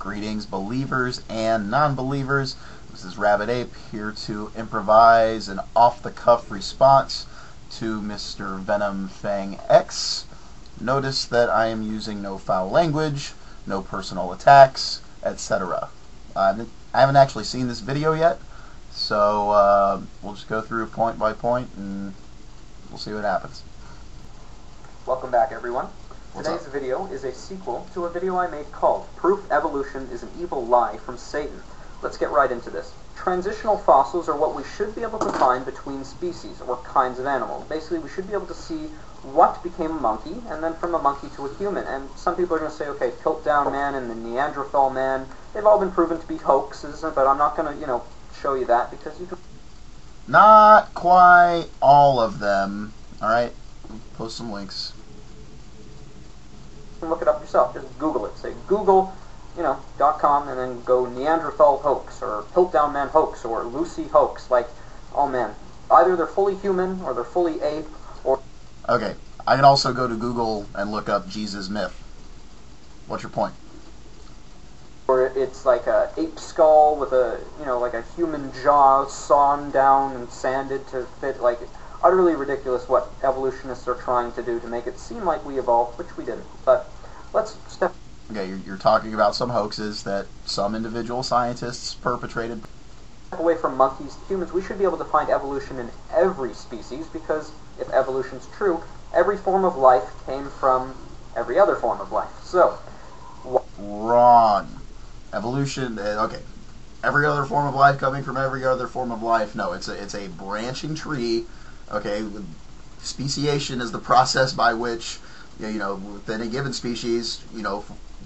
Greetings, believers and non-believers. This is Rabbit Ape here to improvise an off-the-cuff response to Mr. VenomFangX. Notice that I am using no foul language, no personal attacks, etc. I haven't actually seen this video yet, so we'll just go through point by point and we'll see what happens. Welcome back, everyone. Today's video is a sequel to a video I made called Proof Evolution is an Evil Lie from Satan. Let's get right into this. Transitional fossils are what we should be able to find between species, or kinds of animals. Basically, we should be able to see what became a monkey, and then from a monkey to a human. And some people are going to say, okay, Piltdown Man and the Neanderthal Man, they've all been proven to be hoaxes, but I'm not going to, show you that, because you can... Not quite all of them. Alright, post some links. Look it up yourself. Just Google it. Say Google, .com, and then go Neanderthal hoax, or Piltdown Man hoax, or Lucy hoax. Like, oh man, either they're fully human, or they're fully ape, or... Okay, I can also go to Google and look up Jesus myth. What's your point? Or it's like a ape skull with a, like a human jaw sawn down and sanded to fit, like... Utterly ridiculous what evolutionists are trying to do to make it seem like we evolved, which we didn't. But let's step... Okay, you're talking about some hoaxes that some individual scientists perpetrated. Away from monkeys to humans, we should be able to find evolution in every species, because if evolution's true, every form of life came from every other form of life. So... Wrong. Evolution... Okay. Every other form of life coming from every other form of life. No, it's a branching tree. Okay, speciation is the process by which, within a given species,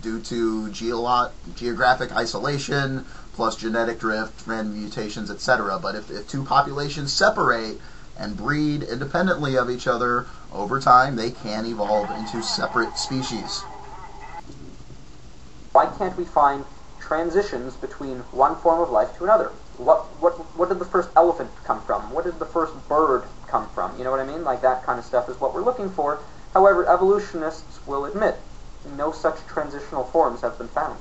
due to geographic isolation, plus genetic drift, random mutations, etc. But if two populations separate and breed independently of each other, over time they can evolve into separate species. Why can't we find transitions between one form of life to another? What did the first elephant come from? What did the first bird come from? You know what I mean? Like, that kind of stuff is what we're looking for. However, evolutionists will admit no such transitional forms have been found.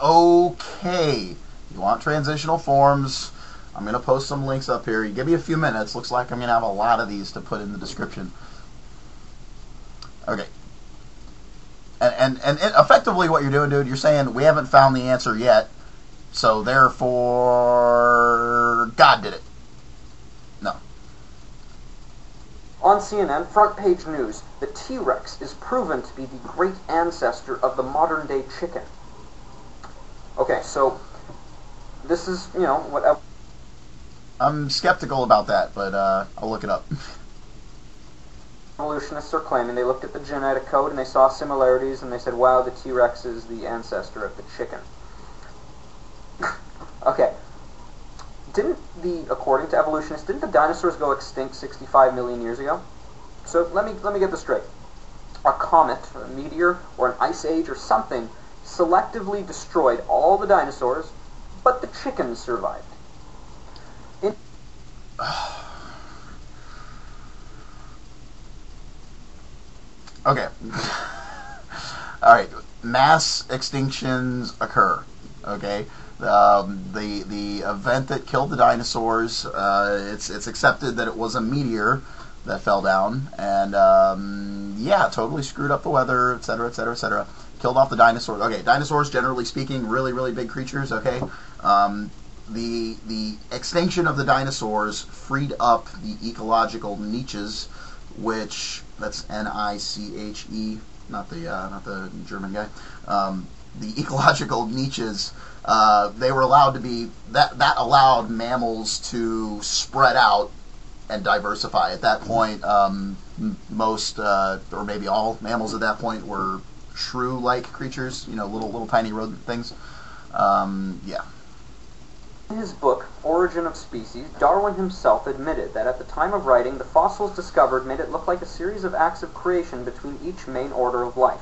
Okay, you want transitional forms? I'm going to post some links up here. You give me a few minutes. Looks like I'm going to have a lot of these to put in the description. Okay. And effectively what you're doing, dude, you're saying we haven't found the answer yet, so therefore God did it. No. On CNN, front page news, the T-Rex is proven to be the great ancestor of the modern-day chicken. Okay, so this is, what... I'm skeptical about that, but I'll look it up. Evolutionists are claiming they looked at the genetic code and they saw similarities and they said, wow, the T-Rex is the ancestor of the chicken. Okay. According to evolutionists, didn't the dinosaurs go extinct 65 million years ago? So let me get this straight. A comet, or a meteor, or an ice age, or something selectively destroyed all the dinosaurs, but the chickens survived. Okay. Alright. Mass extinctions occur. Okay. The event that killed the dinosaurs, it's accepted that it was a meteor that fell down, and yeah, totally screwed up the weather, etc., etc., etc. Killed off the dinosaurs. Okay, dinosaurs, generally speaking, really, really big creatures. Okay, the extinction of the dinosaurs freed up the ecological niches, which that's N-I-C-H-E, not the German guy. The ecological niches. They were allowed to be, that allowed mammals to spread out and diversify. At that point, most, or maybe all mammals at that point were shrew-like creatures, little tiny rodent things. Yeah. In his book, Origin of Species, Darwin himself admitted that at the time of writing, the fossils discovered made it look like a series of acts of creation between each main order of life.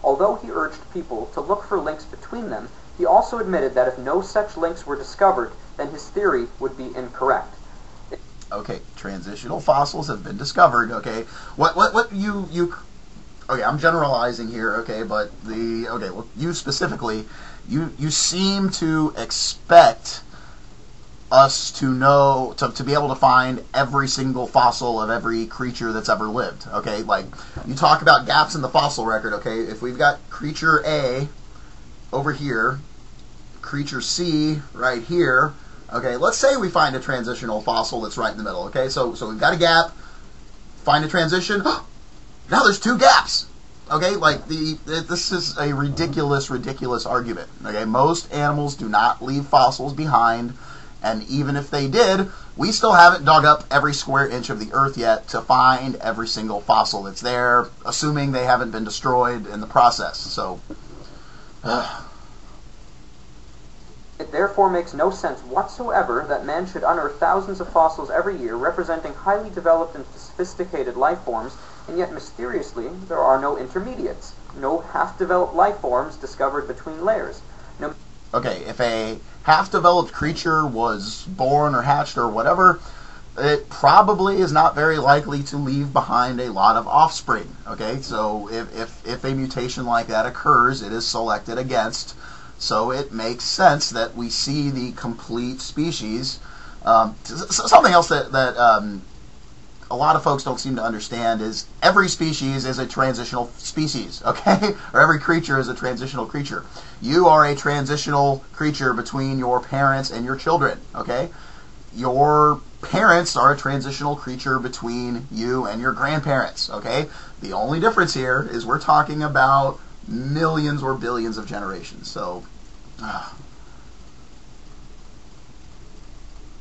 Although he urged people to look for links between them, he also admitted that if no such links were discovered, then his theory would be incorrect. Okay, transitional fossils have been discovered. Okay, what you okay, I'm generalizing here, okay, but well, you specifically, you seem to expect us to know, to be able to find every single fossil of every creature that's ever lived, okay? Like, you talk about gaps in the fossil record, okay? If we've got creature A over here, creature C right here, okay, let's say we find a transitional fossil that's right in the middle, okay? So we've got a gap, find a transition, now there's 2 gaps, okay? Like, this is a ridiculous argument, okay? Most animals do not leave fossils behind. And even if they did, we still haven't dug up every square inch of the earth yet to find every single fossil that's there, assuming they haven't been destroyed in the process. So, It therefore makes no sense whatsoever that man should unearth thousands of fossils every year representing highly developed and sophisticated life forms, and yet mysteriously there are no intermediates, no half-developed life forms discovered between layers. No. Okay, if a half-developed creature was born or hatched or whatever, it probably is not very likely to leave behind a lot of offspring, okay? So if a mutation like that occurs, it is selected against, so it makes sense that we see the complete species. Something else that a lot of folks don't seem to understand is every species is a transitional species, okay? Or every creature is a transitional creature. You are a transitional creature between your parents and your children, okay? Your parents are a transitional creature between you and your grandparents, okay? The only difference here is we're talking about millions or billions of generations, so...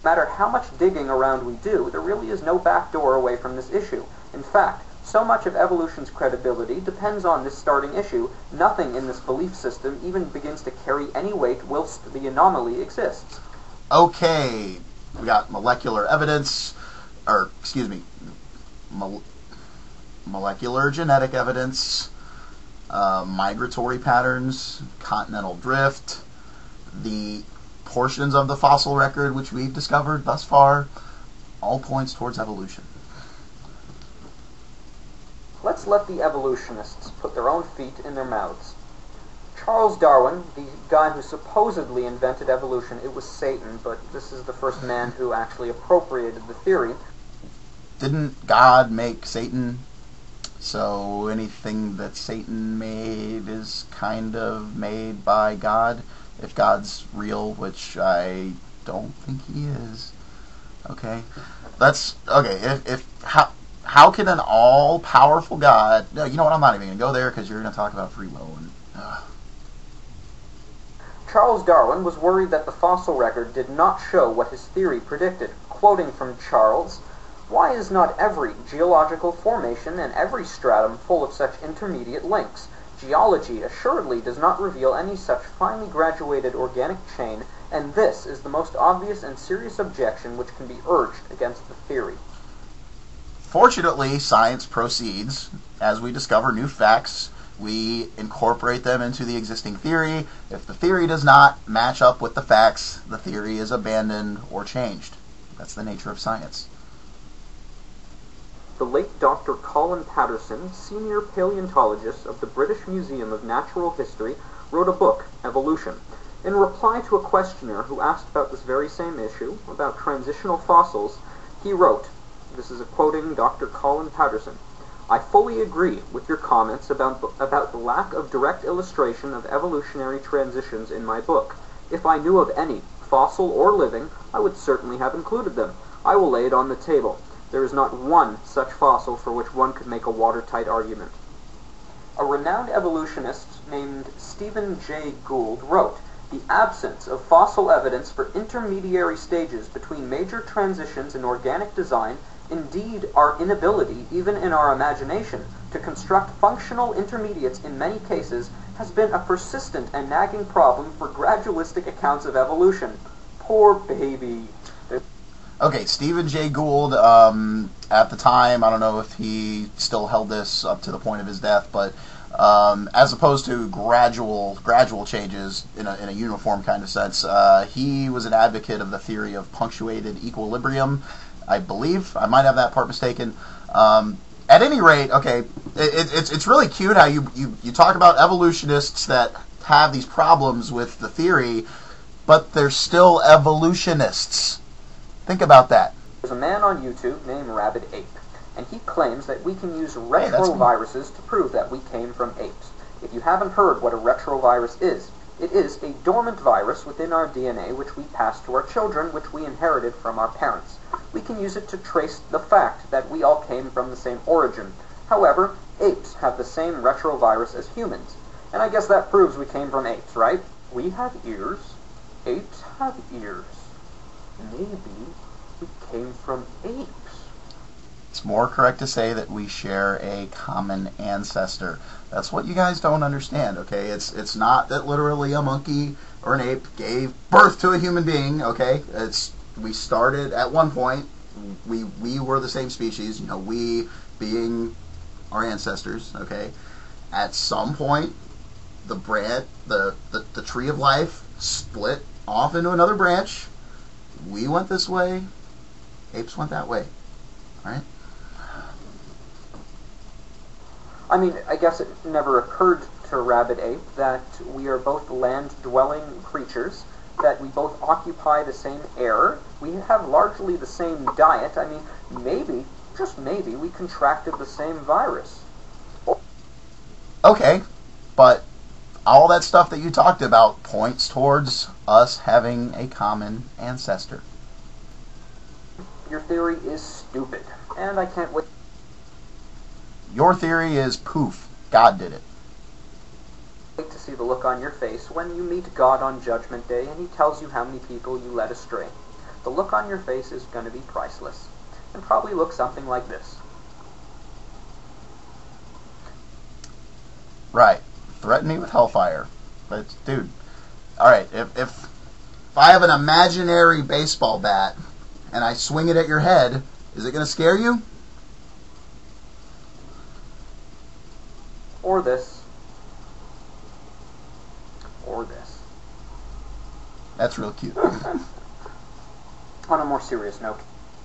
No matter how much digging around we do, there really is no back door away from this issue. In fact, so much of evolution's credibility depends on this starting issue. Nothing in this belief system even begins to carry any weight whilst the anomaly exists. Okay, we got molecular evidence, or excuse me, molecular genetic evidence, migratory patterns, continental drift, the portions of the fossil record which we've discovered thus far, all points towards evolution. Let's let the evolutionists put their own feet in their mouths. Charles Darwin, the guy who supposedly invented evolution, it was Satan, but this is the first man who actually appropriated the theory. Didn't God make Satan? So anything that Satan made is kind of made by God, if God's real, which I don't think he is. Okay, that's okay. How can an all-powerful God? No, you know what? I'm not even going to go there because you're going to talk about free will. Charles Darwin was worried that the fossil record did not show what his theory predicted. Quoting from Charles, "Why is not every geological formation and every stratum full of such intermediate links? Geology assuredly does not reveal any such finely graduated organic chain, and this is the most obvious and serious objection which can be urged against the theory." Fortunately, science proceeds. As we discover new facts, we incorporate them into the existing theory. If the theory does not match up with the facts, the theory is abandoned or changed. That's the nature of science. The late Dr. Colin Patterson, senior paleontologist of the British Museum of Natural History, wrote a book, Evolution. In reply to a questioner who asked about this very same issue, about transitional fossils, he wrote, this is quoting Dr. Colin Patterson, "I fully agree with your comments about the lack of direct illustration of evolutionary transitions in my book. If I knew of any, fossil or living, I would certainly have included them. I will lay it on the table. There is not one such fossil for which one could make a watertight argument." A renowned evolutionist named Stephen Jay Gould wrote, "The absence of fossil evidence for intermediary stages between major transitions in organic design, indeed our inability, even in our imagination, to construct functional intermediates in many cases, has been a persistent and nagging problem for gradualistic accounts of evolution." Poor baby. Okay, Stephen Jay Gould, at the time, I don't know if he still held this up to the point of his death, but as opposed to gradual changes in a uniform kind of sense, he was an advocate of the theory of punctuated equilibrium, I believe. I might have that part mistaken. at any rate, okay, it's really cute how you talk about evolutionists that have these problems with the theory, but they're still evolutionists. Think about that. There's a man on YouTube named Rabid Ape, and he claims that we can use retroviruses to prove that we came from apes. If you haven't heard what a retrovirus is, it is a dormant virus within our DNA which we pass to our children, which we inherited from our parents. We can use it to trace the fact that we all came from the same origin. However, apes have the same retrovirus as humans. And I guess that proves we came from apes, right? We have ears. Apes have ears. Maybe we came from apes. It's more correct to say that we share a common ancestor. That's what you guys don't understand, okay? It's not that literally a monkey or an ape gave birth to a human being, okay? We started at one point, we were the same species, you know, we being our ancestors, okay? At some point, the tree of life split off into another branch. We went this way, apes went that way, all right? I mean, I guess it never occurred to Rabid Ape that we are both land-dwelling creatures, that we both occupy the same air, we have largely the same diet. I mean, maybe, just maybe, we contracted the same virus. Okay, but all that stuff that you talked about points towards us having a common ancestor. Your theory is stupid, and I can't wait. Your theory is poof. God did it. Wait to see the look on your face when you meet God on Judgment Day and he tells you how many people you led astray. The look on your face is going to be priceless, and probably look something like this. Right. Threaten me with hellfire. But, dude, alright, if I have an imaginary baseball bat and I swing it at your head, is it going to scare you? Or this. Or this. That's real cute. On a more serious note,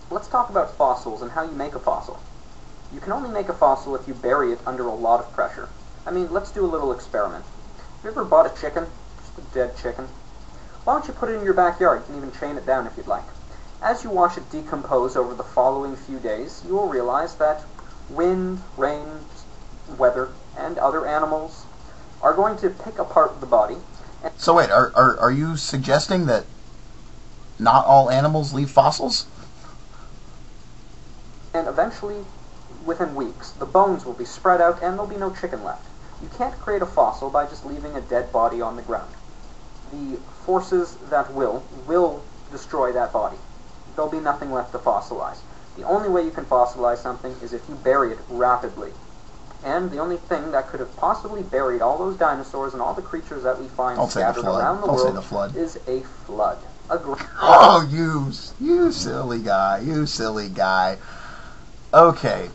let's talk about fossils and how you make a fossil. You can only make a fossil if you bury it under a lot of pressure. I mean, let's do a little experiment. Have you ever bought a chicken? Just a dead chicken? Why don't you put it in your backyard? You can even chain it down if you'd like. As you watch it decompose over the following few days, you will realize that wind, rain, weather, and other animals are going to pick apart the body. So wait, are you suggesting that not all animals leave fossils? And eventually, within weeks, the bones will be spread out and there'll be no chicken left. You can't create a fossil by just leaving a dead body on the ground. The forces that will destroy that body. There'll be nothing left to fossilize. The only way you can fossilize something is if you bury it rapidly. And the only thing that could have possibly buried all those dinosaurs and all the creatures that we find scattered around the world is a flood. Oh, you silly guy, you silly guy. Okay.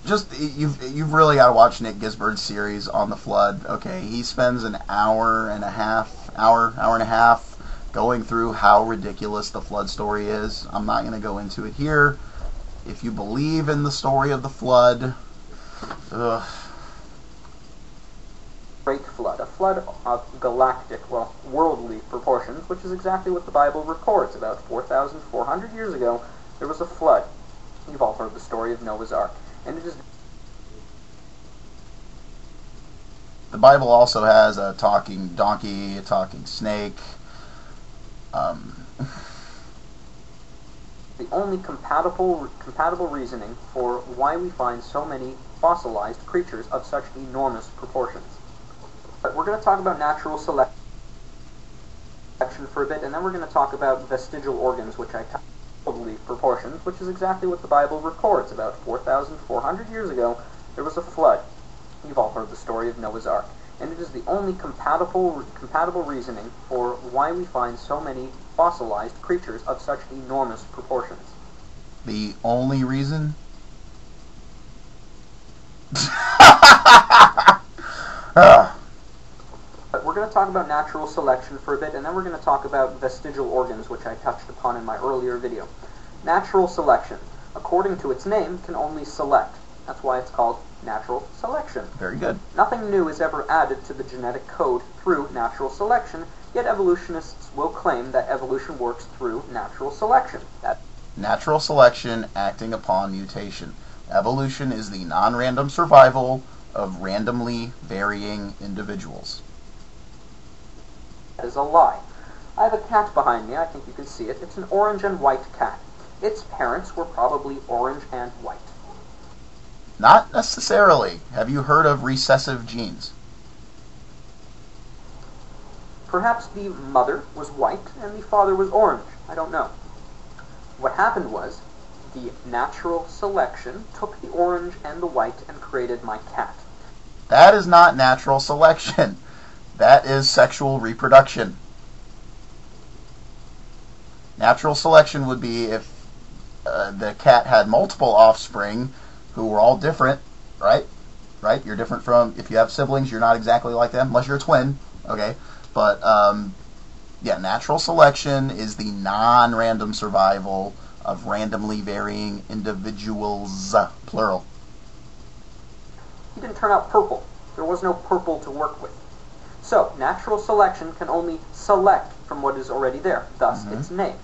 Just, you've really got to watch Nick Gisbert's series on the flood. Okay, he spends an hour and a half going through how ridiculous the flood story is. I'm not going to go into it here. If you believe in the story of the flood, great flood, a flood of galactic, well, worldly proportions, which is exactly what the Bible records. About 4,400 years ago, there was a flood. You've all heard the story of Noah's Ark. And it is... The Bible also has a talking donkey, a talking snake. The only compatible reasoning for why we find so many fossilized creatures of such enormous proportions. But we're going to talk about natural selection for a bit, and then we're going to talk about vestigial organs, which I touched on proportions, which is exactly what the Bible records. About 4,400 years ago, there was a flood. You've all heard the story of Noah's Ark. And it is the only compatible reasoning for why we find so many fossilized creatures of such enormous proportions. The only reason? But we're going to talk about natural selection for a bit, and then we're going to talk about vestigial organs, which I touched upon in my earlier video. Natural selection. A according to its name, can only select. That's why it's called natural selection. Very good. Nothing new is ever added to the genetic code through natural selection, yet evolutionists will claim that evolution works through natural selection. Natural selection acting upon mutation. Evolution is the non-random survival of randomly varying individuals. That is a lie. I have a cat behind me. I think you can see it. It's an orange and white cat. Its parents were probably orange and white. Not necessarily. Have you heard of recessive genes? Perhaps the mother was white and the father was orange. I don't know. What happened was, the natural selection took the orange and the white and created my cat. That is not natural selection. That is sexual reproduction. Natural selection would be if the cat had multiple offspring who were all different, right? Right? You're different from, if you have siblings, you're not exactly like them, unless you're a twin, okay? But, yeah, natural selection is the non-random survival of randomly varying individuals, plural. He didn't turn out purple. There was no purple to work with. So, natural selection can only select from what is already there, thus its name.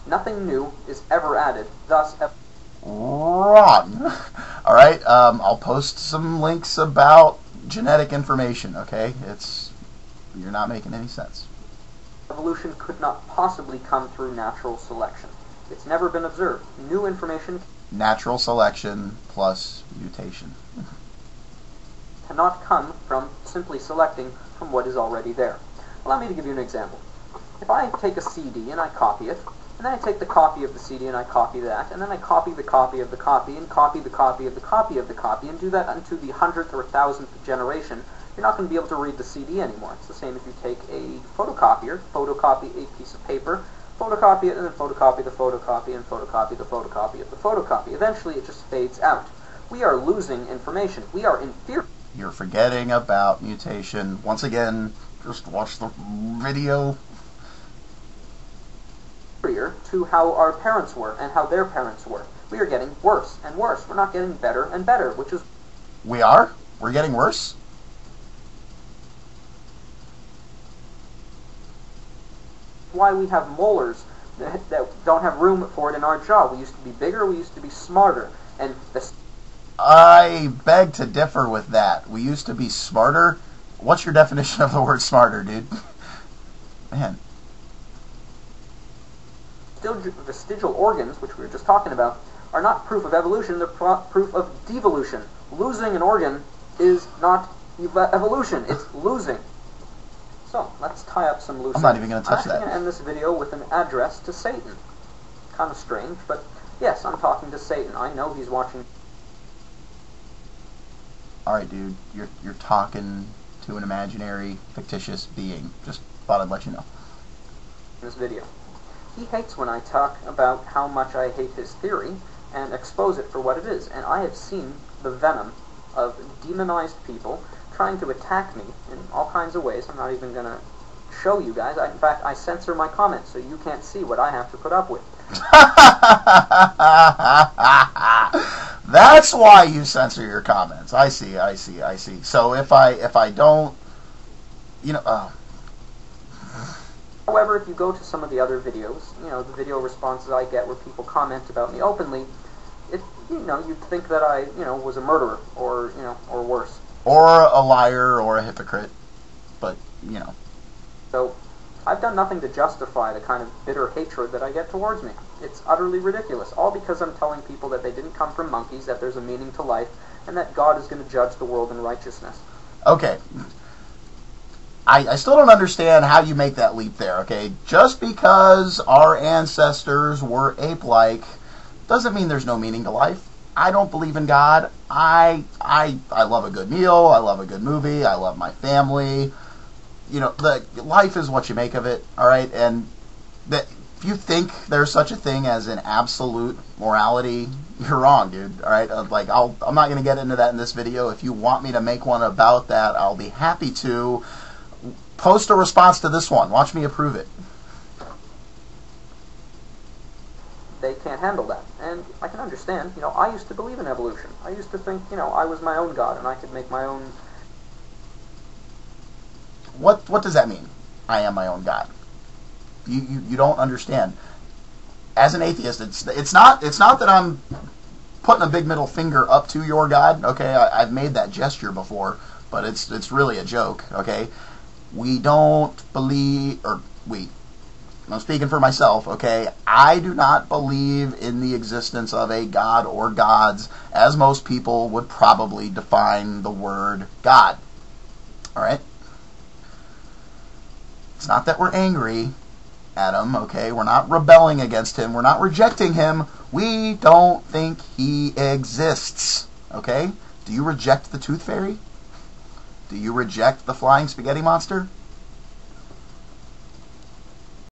Nothing new is ever added, thus... Wrong. All right, I'll post some links about genetic information, okay? You're not making any sense. Evolution could not possibly come through natural selection. It's never been observed. New information... Natural selection plus mutation. Cannot come from simply selecting from what is already there. Allow me to give you an example. If I take a CD and I copy it, and then I take the copy of the CD and I copy that, and then I copy the copy of the copy, and copy the copy of the copy of the copy, and do that unto the 100th or 1000th generation, you're not going to be able to read the CD anymore. It's the same if you take a photocopier, photocopy a piece of paper, photocopy it, and then photocopy the photocopy, and photocopy the photocopy of the photocopy. Eventually it just fades out. We are losing information. We are inferior. You're forgetting about mutation. Once again, just watch the video. To how our parents were and how their parents were. We are getting worse and worse. We're not getting better and better, which is... We are? We're getting worse? Why we have molars that don't have room for it in our jaw. We used to be bigger, we used to be smarter, and the... I beg to differ with that. We used to be smarter? What's your definition of the word smarter, dude? Man. Vestigial organs, which we were just talking about, are not proof of evolution, they're proof of devolution. Losing an organ is not evolution, it's losing. So, let's tie up some loose ends. I'm not even going to touch that. I'm going to end this video with an address to Satan. Kind of strange, but yes, I'm talking to Satan. I know he's watching. Alright, dude, you're talking to an imaginary, fictitious being. Just thought I'd let you know. This video. He hates when I talk about how much I hate his theory and expose it for what it is. And I have seen the venom of demonized people trying to attack me in all kinds of ways. I'm not even going to show you guys. In fact, I censor my comments so you can't see what I have to put up with. That's why you censor your comments. I see. So if I don't, you know... However, if you go to some of the other videos, the video responses I get where people comment about me openly, you'd think that I, was a murderer or, or worse. Or a liar or a hypocrite, but, So, I've done nothing to justify the kind of bitter hatred that I get towards me. It's utterly ridiculous, all because I'm telling people that they didn't come from monkeys, that there's a meaning to life, and that God is going to judge the world in righteousness. Okay. I still don't understand how you make that leap there, okay? Just because our ancestors were ape-like doesn't mean there's no meaning to life. I don't believe in God. I love a good meal. I love a good movie. I love my family. Life is what you make of it, all right? And if you think there's such a thing as an absolute morality, you're wrong, dude, all right? I'm not going to get into that in this video. If you want me to make one about that, I'll be happy to. Post a response to this one. Watch me approve it. they can't handle that. And I can understand, I used to believe in evolution. I used to think, I was my own God and I could make my own... What does that mean? I am my own God. You don't understand. As an atheist, it's not that I'm putting a big middle finger up to your God. Okay, I've made that gesture before, but it's really a joke. Okay, we don't believe, I'm speaking for myself. Okay, I do not believe in the existence of a God or gods, as most people would probably define the word God. All right. It's not that we're angry at him, okay? We're not rebelling against him. We're not rejecting him. We don't think he exists, okay? Do you reject the Tooth Fairy? Do you reject the flying spaghetti monster?